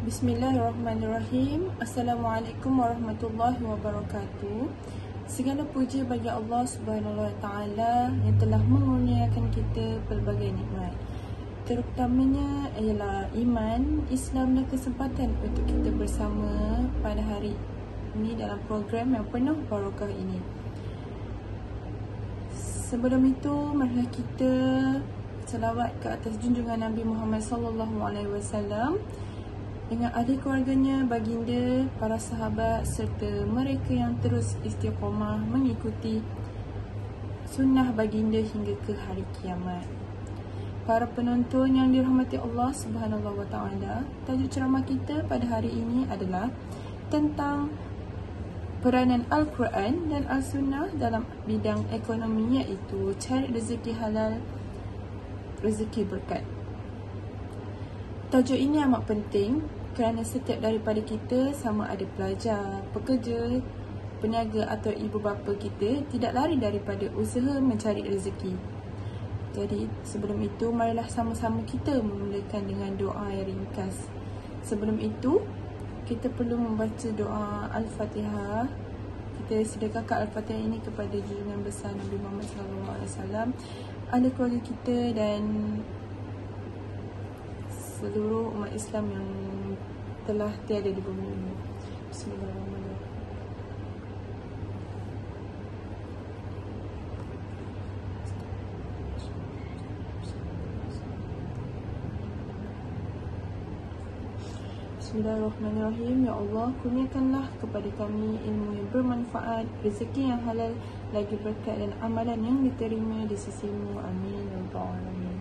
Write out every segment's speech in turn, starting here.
Bismillahirrahmanirrahim. Assalamualaikum warahmatullahi wabarakatuh. Segala puji bagi Allah Subhanahu wa taala yang telah mengurniakan kita pelbagai nikmat. Terutamanya ialah iman, Islam dan kesempatan untuk kita bersama pada hari ini dalam program yang penuh barakah ini. Sebelum itu, marilah kita selawat ke atas junjungan Nabi Muhammad SAW dengan ahli keluarganya, baginda, para sahabat serta mereka yang terus istiqamah mengikuti sunnah baginda hingga ke hari kiamat. Para penonton yang dirahmati Allah Subhanahu wa taala, tajuk ceramah kita pada hari ini adalah tentang peranan Al-Quran dan Al-Sunnah dalam bidang ekonomi, iaitu cari rezeki halal, rezeki berkat. Tajuk ini amat penting kerana setiap daripada kita, sama ada pelajar, pekerja, peniaga atau ibu bapa kita, tidak lari daripada usaha mencari rezeki. Jadi sebelum itu, marilah sama-sama kita memulakan dengan doa yang ringkas. Sebelum itu, kita perlu membaca doa Al-Fatihah. Kita sedekahkan Al-Fatihah ini kepada junjungan besar Nabi Muhammad SAW, ahli keluarga kita dan seluruh umat Islam yang telah tiada di bumi ini. Bismillahirrahmanirrahim. Bismillahirrahmanirrahim. Ya Allah, kurniakanlah kepada kami ilmu yang bermanfaat, rezeki yang halal, lagi berkat dan amalan yang diterima di sisi-Mu. Amin ya rabbal alamin.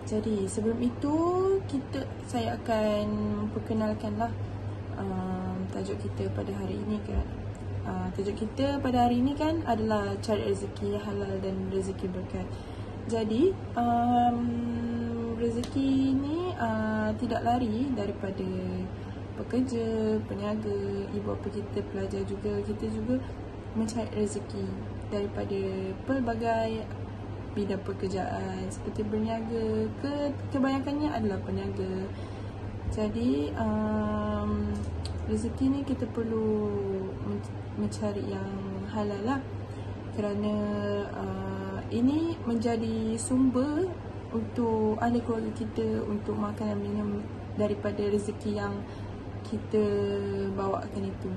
Jadi sebelum itu, saya akan perkenalkanlah tajuk kita pada hari ini kan. Tajuk kita pada hari ini kan adalah cari rezeki halal dan rezeki berkat. Jadi rezeki ini tidak lari daripada pekerja, peniaga, ibu bapa kita, pelajar juga. Kita juga mencari rezeki daripada pelbagai bidang pekerjaan seperti berniaga, kebanyakannya adalah peniaga. Jadi rezeki ni kita perlu mencari yang halal lah, kerana ini menjadi sumber untuk ahli keluarga kita untuk makan dan minum daripada rezeki yang kita bawakan itu.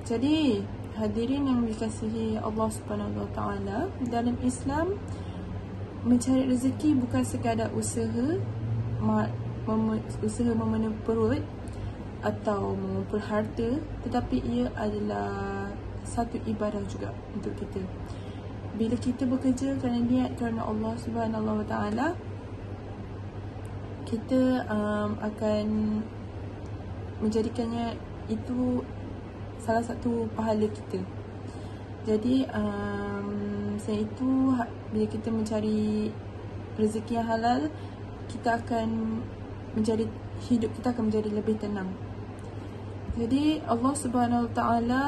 Jadi hadirin yang dikasihi Allah Subhanahu wa taala, dalam Islam mencari rezeki bukan sekadar usaha memenuhi perut atau mengumpul harta, tetapi ia adalah satu ibadah juga untuk kita. Bila kita bekerja kerana niat kerana Allah Subhanahu wa taala, kita akan menjadikannya itu salah satu pahala kita. Jadi selain itu, bila kita mencari rezeki yang halal, kita akan hidup kita akan menjadi lebih tenang. Jadi Allah Subhanahu wa taala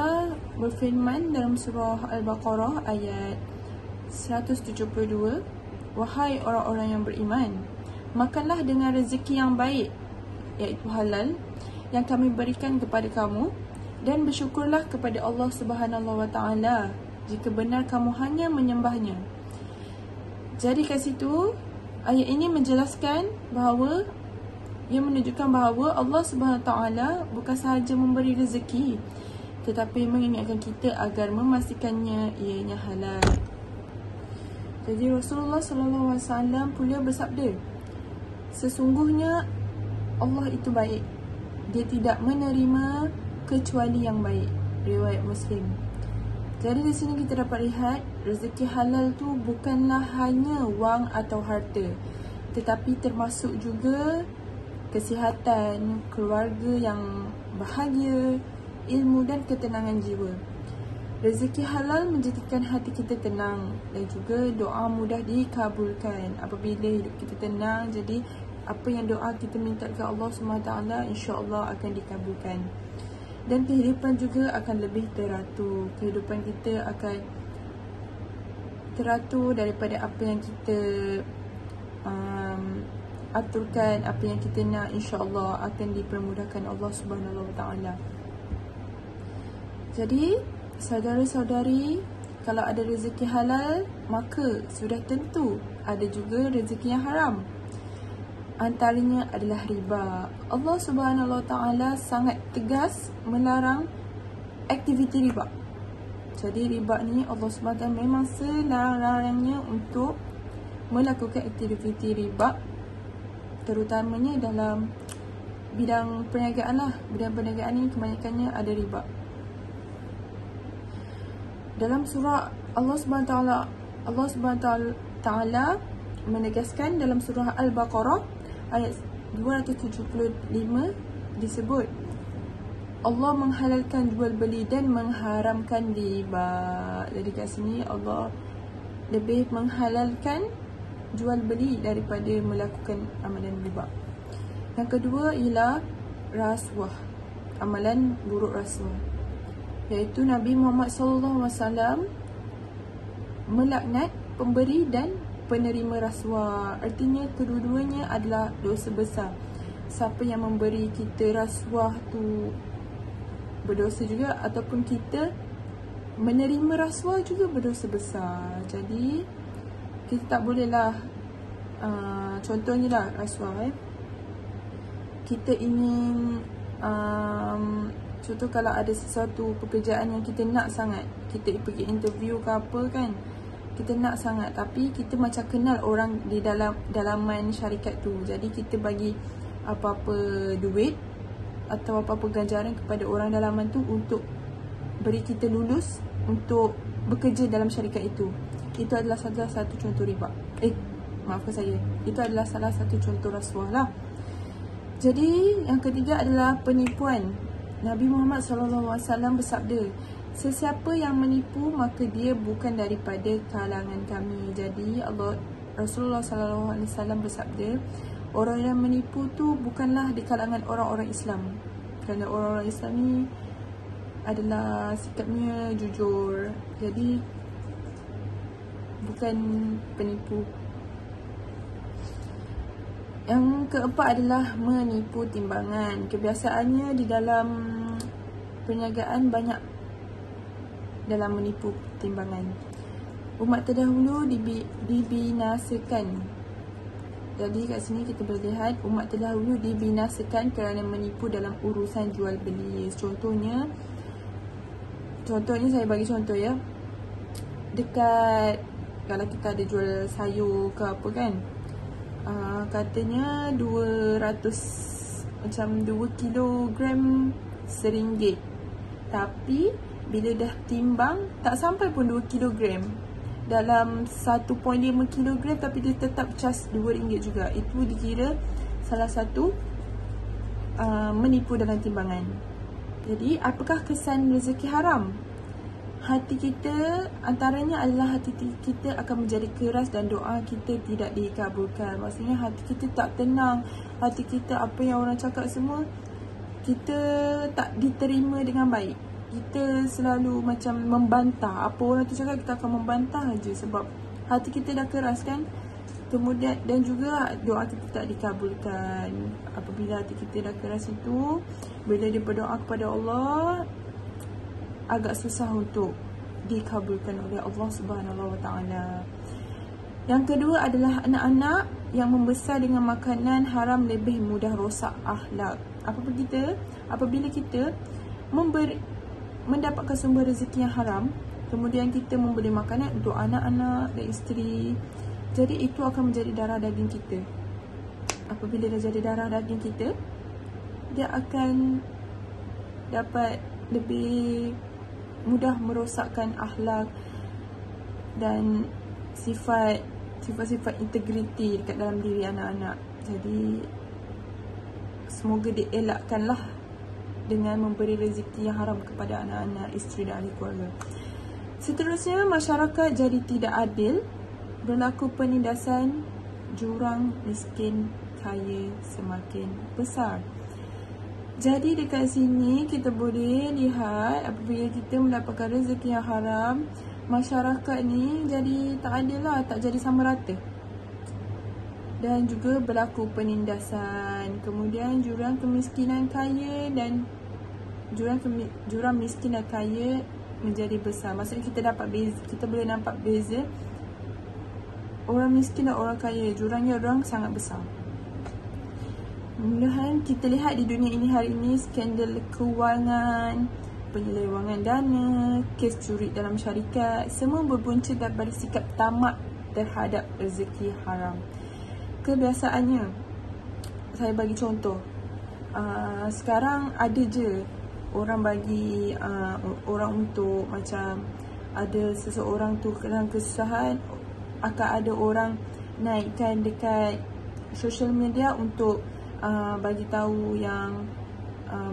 berfirman dalam surah Al-Baqarah ayat 172, "Wahai orang-orang yang beriman, makanlah dengan rezeki yang baik, iaitu halal, yang kami berikan kepada kamu, dan bersyukurlah kepada Allah Subhanahu wa taala jika benar kamu hanya menyembahnya." Jadi kat situ ayat ini menjelaskan bahawa ia menunjukkan bahawa Allah Subhanahu wa taala bukan sahaja memberi rezeki, tetapi mengingatkan kita agar memastikannya ianya halal. Jadi Rasulullah SAW pula bersabda, "Sesungguhnya Allah itu baik. Dia tidak menerima kecuali yang baik." Riwayat Muslim. Jadi di sini kita dapat lihat rezeki halal tu bukanlah hanya wang atau harta, tetapi termasuk juga kesihatan, keluarga yang bahagia, ilmu dan ketenangan jiwa. Rezeki halal menjadikan hati kita tenang dan juga doa mudah dikabulkan. Apabila hidup kita tenang, jadi apa yang doa kita minta ke Allah SWT, insya-Allah akan dikabulkan. Dan kehidupan juga akan lebih teratur. Kehidupan kita akan teratur daripada apa yang kita aturkan apa yang kita nak, insya-Allah akan dipermudahkan Allah Subhanahu Wa Taala. Jadi saudara-saudari, kalau ada rezeki halal, maka sudah tentu ada juga rezeki yang haram. Antaranya adalah riba. Allah Subhanahu Wa Taala sangat tegas melarang aktiviti riba. Jadi riba ni Allah Subhanahu Wa Taala memang selarang-larangnya untuk melakukan aktiviti riba, terutamanya dalam bidang perniagaan lah. Bidang perniagaan ni kebanyakannya ada riba. Dalam surah Allah Subhanahu Taala menegaskan dalam surah Al-Baqarah ayat 275 disebut Allah menghalalkan jual beli dan mengharamkan riba. Jadi kat sini Allah lebih menghalalkan jual beli daripada melakukan amalan riba. Yang kedua ialah rasuah, amalan buruk rasuah, iaitu Nabi Muhammad SAW melaknat pemberi dan penerima rasuah. Artinya kedua-duanya adalah dosa besar. Siapa yang memberi kita rasuah tu berdosa juga, ataupun kita menerima rasuah juga berdosa besar. Jadi kita tak bolehlah contohnya lah rasuah kita ingin contoh kalau ada sesuatu pekerjaan yang kita nak sangat, kita pergi interview ke apa kan, kita nak sangat, tapi kita macam kenal orang di dalaman syarikat tu. Jadi kita bagi apa-apa duit atau apa-apa ganjaran kepada orang dalaman tu untuk beri kita lulus untuk bekerja dalam syarikat itu. Itu adalah salah satu contoh riba. Maafkan saya, itu adalah salah satu contoh rasuah lah. Jadi yang ketiga adalah penipuan. Nabi Muhammad SAW bersabda, sesiapa yang menipu maka dia bukan daripada kalangan kami. Jadi Rasulullah SAW bersabda, orang yang menipu tu bukanlah di kalangan orang-orang Islam. Kerana orang-orang Islam ni adalah sikapnya jujur. Jadi bukan penipu. Yang keempat adalah menipu timbangan. Kebiasaannya di dalam perniagaan banyak dalam menipu timbangan. Umat terdahulu dibinasakan. Jadi kat sini kita boleh lihat umat terdahulu dibinasakan kerana menipu dalam urusan jual beli. Contohnya saya bagi contoh ya. Dekat kalau kita ada jual sayur ke apa kan, katanya 200 macam 2 kilogram RM1. Tapi bila dah timbang tak sampai pun 2 kilogram, dalam 1.5 kilogram, tapi dia tetap cas RM2 juga. Itu dikira salah satu menipu dalam timbangan. Jadi apakah kesan rezeki haram? Hati kita antaranya adalah hati kita akan menjadi keras dan doa kita tidak dikabulkan. Maksudnya hati kita tak tenang, hati kita apa yang orang cakap semua kita tak diterima dengan baik. Kita selalu macam membantah apa orang tu cakap, kita akan membantah aja sebab hati kita dah keras kan. Kemudian dan juga doa kita tak dikabulkan. Apabila hati kita dah keras itu, bila dia berdoa kepada Allah, agak susah untuk dikabulkan oleh Allah Subhanahu Wa Taala. Yang kedua adalah anak-anak yang membesar dengan makanan haram lebih mudah rosak akhlak. Apabila kita mendapatkan sumber rezeki yang haram, kemudian kita membeli makanan untuk anak-anak dan isteri, jadi itu akan menjadi darah daging kita. Apabila dah jadi darah daging kita, dia akan dapat lebih mudah merosakkan akhlak dan sifat-sifat integriti dekat dalam diri anak-anak. Jadi semoga dielakkanlah dengan memberi rezeki yang haram kepada anak-anak, isteri dan ahli keluarga. Seterusnya, masyarakat jadi tidak adil, berlaku penindasan, jurang miskin kaya semakin besar. Jadi dekat sini kita boleh lihat apabila kita mendapatkan rezeki yang haram, masyarakat ni jadi tak adil lah, tak jadi sama rata. dan juga berlaku penindasan. Kemudian jurang kemiskinan kaya dan jurang miskin dan kaya menjadi besar. Maksudnya kita boleh nampak beza orang miskin dan orang kaya, jurangnya orang sangat besar. Mudah-mudahan kita lihat di dunia ini hari ini skandal kewangan, penyelewangan dana, kes curi dalam syarikat, semua berpunca daripada sikap tamak terhadap rezeki haram. Kebiasaannya, saya bagi contoh, sekarang ada je orang bagi orang untuk macam ada seseorang tu dalam kesusahan, akan ada orang naikkan dekat social media untuk bagi tahu yang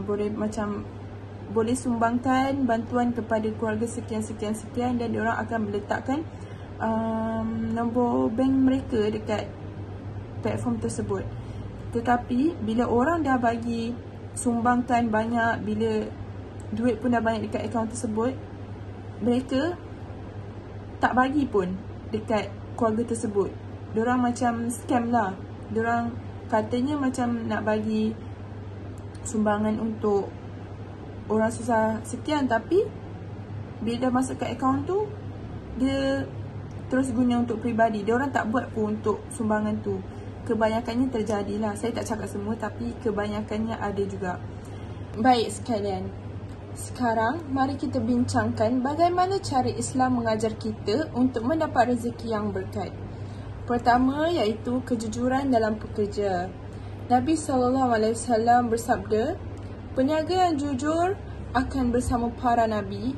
boleh sumbangkan bantuan kepada keluarga sekian dan diorang akan meletakkan nombor bank mereka dekat platform tersebut. Tetapi bila orang dah bagi sumbangkan banyak, bila duit pun dah banyak dekat akaun tersebut, mereka tak bagi pun dekat keluarga tersebut. Diorang macam scam lah. Diorang katanya macam nak bagi sumbangan untuk orang susah sekian, tapi bila dah masuk ke akaun tu, dia terus guna untuk peribadi. Diorang tak buat pun untuk sumbangan tu. Kebanyakannya terjadilah. Saya tak cakap semua, tapi kebanyakannya ada juga. Baik sekalian, sekarang mari kita bincangkan bagaimana cara Islam mengajar kita untuk mendapat rezeki yang berkat. Pertama iaitu kejujuran dalam bekerja. Nabi SAW bersabda, peniaga yang jujur akan bersama para nabi,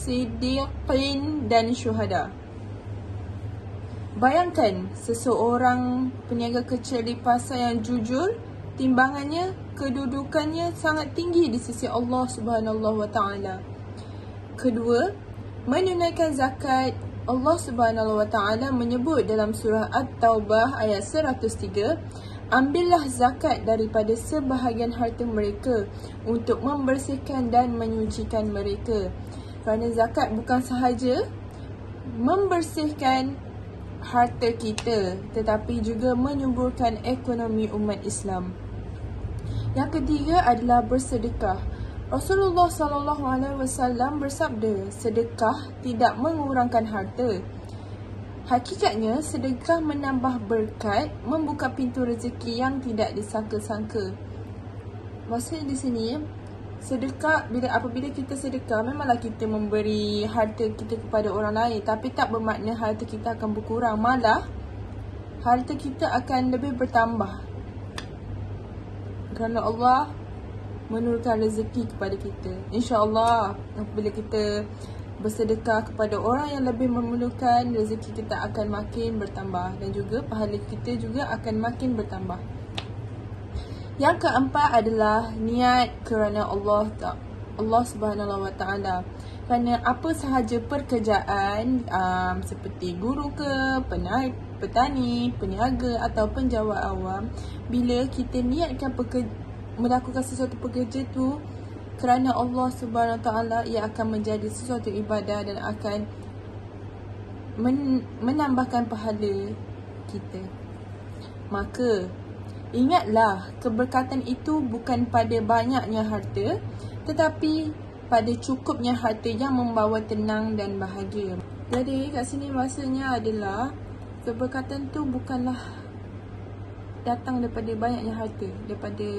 siddiqin dan syuhada. Bayangkan seseorang peniaga kecil di pasar yang jujur, timbangannya, kedudukannya sangat tinggi di sisi Allah Subhanahu wa taala. Kedua, menunaikan zakat. Allah Subhanahu wa taala menyebut dalam surah At-Taubah ayat 103, ambillah zakat daripada sebahagian harta mereka untuk membersihkan dan menyucikan mereka. Kerana zakat bukan sahaja membersihkan harta kita, tetapi juga menyuburkan ekonomi umat Islam. Yang ketiga adalah bersedekah. Rasulullah SAW bersabda, sedekah tidak mengurangkan harta. Hakikatnya, sedekah menambah berkat, membuka pintu rezeki yang tidak disangka-sangka. Maksudnya di sini, sedekah, apabila kita sedekah, memanglah kita memberi harta kita kepada orang lain, tapi tak bermakna harta kita akan berkurang. Malah, harta kita akan lebih bertambah. Kerana Allah menurunkan rezeki kepada kita. InsyaAllah, apabila kita bersedekah kepada orang yang lebih memerlukan, rezeki kita akan makin bertambah dan juga pahala kita juga akan makin bertambah. Yang keempat adalah niat kerana Allah Subhanahu wa taala. Kerana apa sahaja pekerjaan seperti guru ke, petani, peniaga atau penjawat awam, bila kita niatkan melakukan sesuatu pekerja tu kerana Allah Subhanahu wa taala, ia akan menjadi sesuatu ibadah dan akan menambahkan pahala kita. Maka ingatlah, keberkatan itu bukan pada banyaknya harta, tetapi pada cukupnya harta yang membawa tenang dan bahagia. Jadi kat sini maksudnya adalah keberkatan tu bukanlah datang daripada banyaknya harta, daripada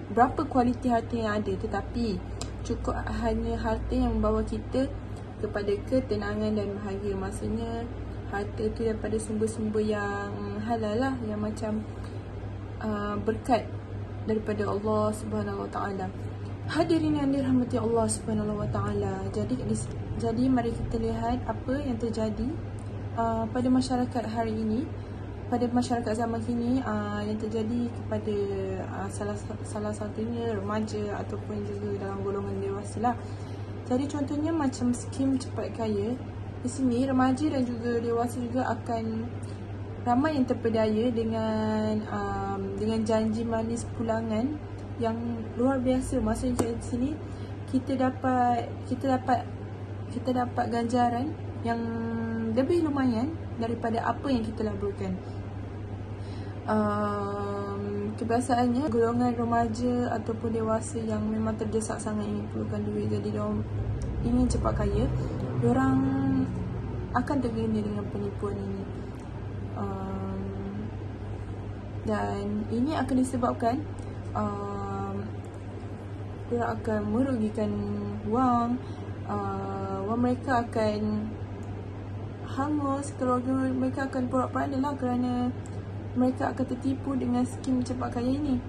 berapa kualiti harta yang ada, tetapi cukup hanya harta yang membawa kita kepada ketenangan dan bahagia. Maksudnya harta tu daripada sumber-sumber yang halal lah, yang macam berkat daripada Allah Subhanahu wa taala. Hadirin yang dirahmati Allah Subhanahu wa taala. Jadi mari kita lihat apa yang terjadi pada masyarakat hari ini, pada masyarakat zaman kini, yang terjadi kepada salah satunya remaja ataupun juga dalam golongan dewasa lah. Jadi contohnya macam skim cepat kaya. Di sini remaja dan juga dewasa juga akan ramai yang terpedaya dengan janji manis pulangan yang luar biasa. Maksudnya di sini kita dapat ganjaran yang lebih lumayan daripada apa yang kita laburkan. kebiasaannya golongan remaja ataupun dewasa yang memang terdesak sangat ingin perlukan duit, jadi diorang ingin cepat kaya, diorang akan terkena dengan penipuan ini. Dan ini akan disebabkan diorang akan merugikan wang mereka akan hangus, keluarga mereka akan porak-poranda lah kerana mereka akan tertipu dengan skim cepat kaya ini.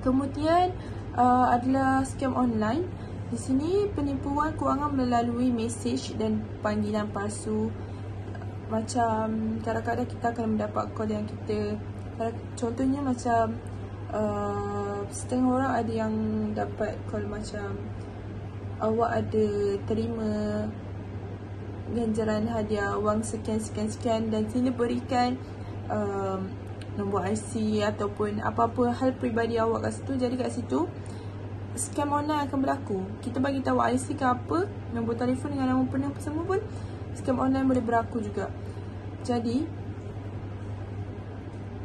Kemudian adalah scam online. Di sini penipuan kewangan melalui mesej dan panggilan palsu. Macam kadang-kadang kita akan mendapat call yang kita, contohnya macam setengah orang ada yang dapat call macam, awak ada terima ganjaran hadiah wang sekian dan sila berikan nombor IC ataupun apa-apa hal peribadi awak kat situ. Jadi kat situ scam online akan berlaku. Kita bagi tahu IC ke apa, nombor telefon dengan nama penuh semua pun scam online boleh berlaku juga. Jadi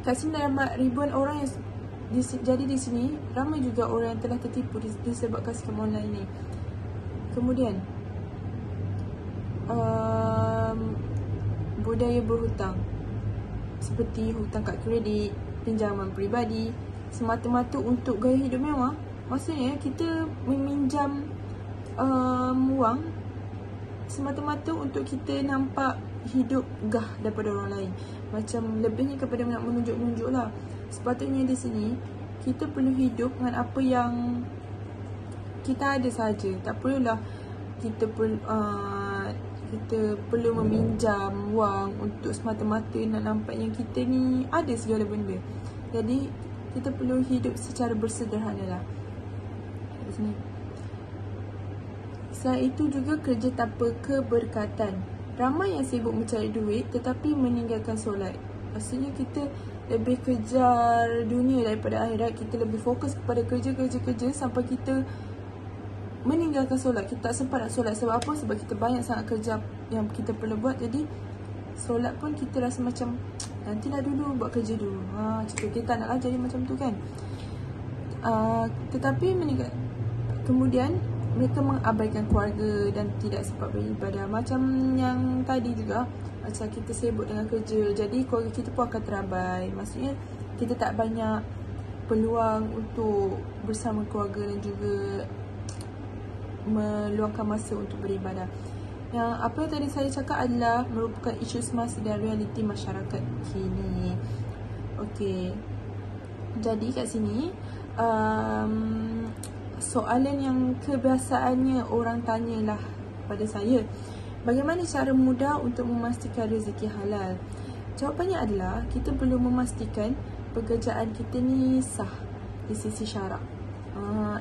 kat sini ramai ribuan orang yang jadi di sini ramai juga orang yang telah tertipu disebabkan scam online ini. Kemudian budaya berhutang seperti hutang kad kredit, pinjaman peribadi semata-mata untuk gaya hidup mewah. Maksudnya kita meminjam wang semata-mata untuk kita nampak hidup gah daripada orang lain. Macam lebihnya kepada nak menunjuk-nunjuk lah. Sepatutnya di sini kita perlu hidup dengan apa yang kita ada saja. Tak perlulah kita perlu meminjam wang untuk semata-mata nak nampak yang kita ni ada segala benda. Jadi kita perlu hidup secara bersederhana lah. Selain itu juga kerja tanpa keberkatan. Ramai yang sibuk mencari duit tetapi meninggalkan solat. Maksudnya kita lebih kejar dunia daripada akhirat. Kita lebih fokus kepada kerja sampai kita meninggalkan solat. Kita tak sempat nak solat. Sebab apa? Sebab kita banyak sangat kerja yang kita perlu buat. Jadi solat pun kita rasa macam nantilah dulu, buat kerja dulu. Kita tak naklah jadi macam tu kan. Tetapi kemudian mereka mengabaikan keluarga dan tidak sempat beribadah. Macam yang tadi juga, macam kita sibuk dengan kerja, jadi keluarga kita pun akan terabai. Maksudnya kita tak banyak peluang untuk bersama keluarga dan juga meluangkan masa untuk beribadah. Yang apa yang tadi saya cakap adalah merupakan isu semasa dan realiti masyarakat kini. Okey, jadi kat sini soalan yang kebiasaannya orang tanyalah pada saya, bagaimana cara mudah untuk memastikan rezeki halal? Jawapannya adalah kita perlu memastikan pekerjaan kita ni sah di sisi syarak.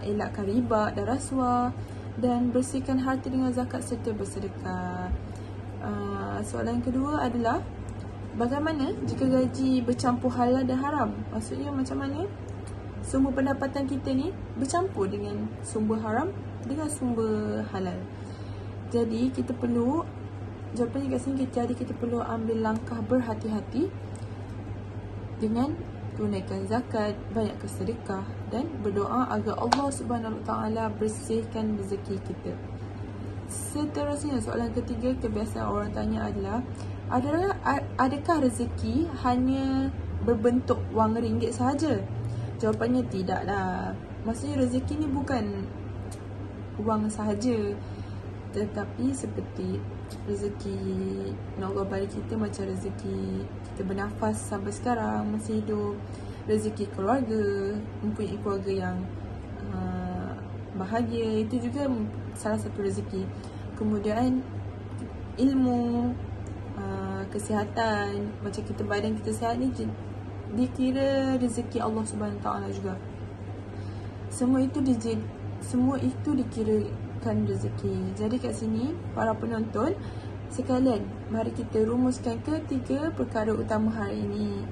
Elakkan riba dan rasuah dan bersihkan harta dengan zakat serta bersedekah. Soalan kedua adalah bagaimana jika gaji bercampur halal dan haram? Maksudnya macam mana sumber pendapatan kita ni bercampur dengan sumber haram dengan sumber halal. Jadi kita perlu, jawapannya kat sini, jadi kita perlu ambil langkah berhati-hati dengan tunaikan zakat, banyakkan sedekah dan berdoa agar Allah Subhanahu Wa Taala bersihkan rezeki kita. Seterusnya soalan ketiga, kebiasaan orang tanya adalah adakah rezeki hanya berbentuk wang ringgit sahaja? Jawapannya tidaklah. Maksudnya rezeki ni bukan wang sahaja, tetapi seperti rezeki yang Allah bagi kita, macam rezeki kita bernafas sampai sekarang, masih hidup, rezeki keluarga, mempunyai keluarga yang bahagia, itu juga salah satu rezeki. Kemudian ilmu, kesihatan, macam kita badan kita sihat ni dikira rezeki Allah Subhanahu Taala juga. Semua itu dikirakan rezeki. Jadi kat sini para penonton sekalian, mari kita rumuskan ketiga perkara utama hari ini.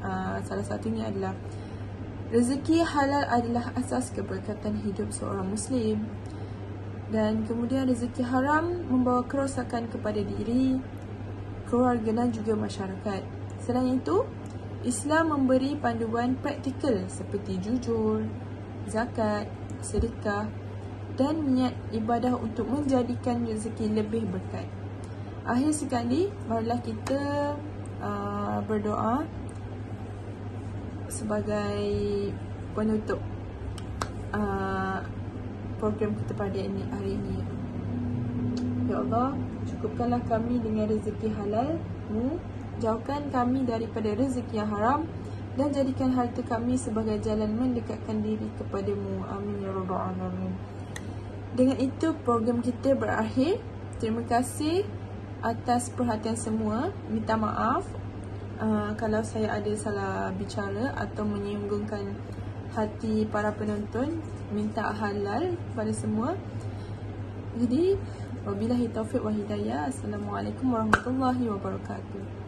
Salah satunya adalah rezeki halal adalah asas keberkatan hidup seorang Muslim. Dan kemudian rezeki haram membawa kerosakan kepada diri, keluarga dan juga masyarakat. Selain itu, Islam memberi panduan praktikal seperti jujur, zakat, sedekah dan niat ibadah untuk menjadikan rezeki lebih berkat. Akhir sekali, marilah kita berdoa sebagai penutup program kita pada hari ini. Ya Allah, cukupkanlah kami dengan rezeki halal-Mu, jauhkan kami daripada rezeki yang haram, dan jadikan harta kami sebagai jalan mendekatkan diri kepada-Mu. Amin ya rabbal alamin. Dengan itu program kita berakhir. Terima kasih atas perhatian semua. Minta maaf kalau saya ada salah bicara atau menyinggungkan hati para penonton. Minta halal pada semua. Jadi wabillahi taufiq wa hidayah. Assalamualaikum warahmatullahi wabarakatuh.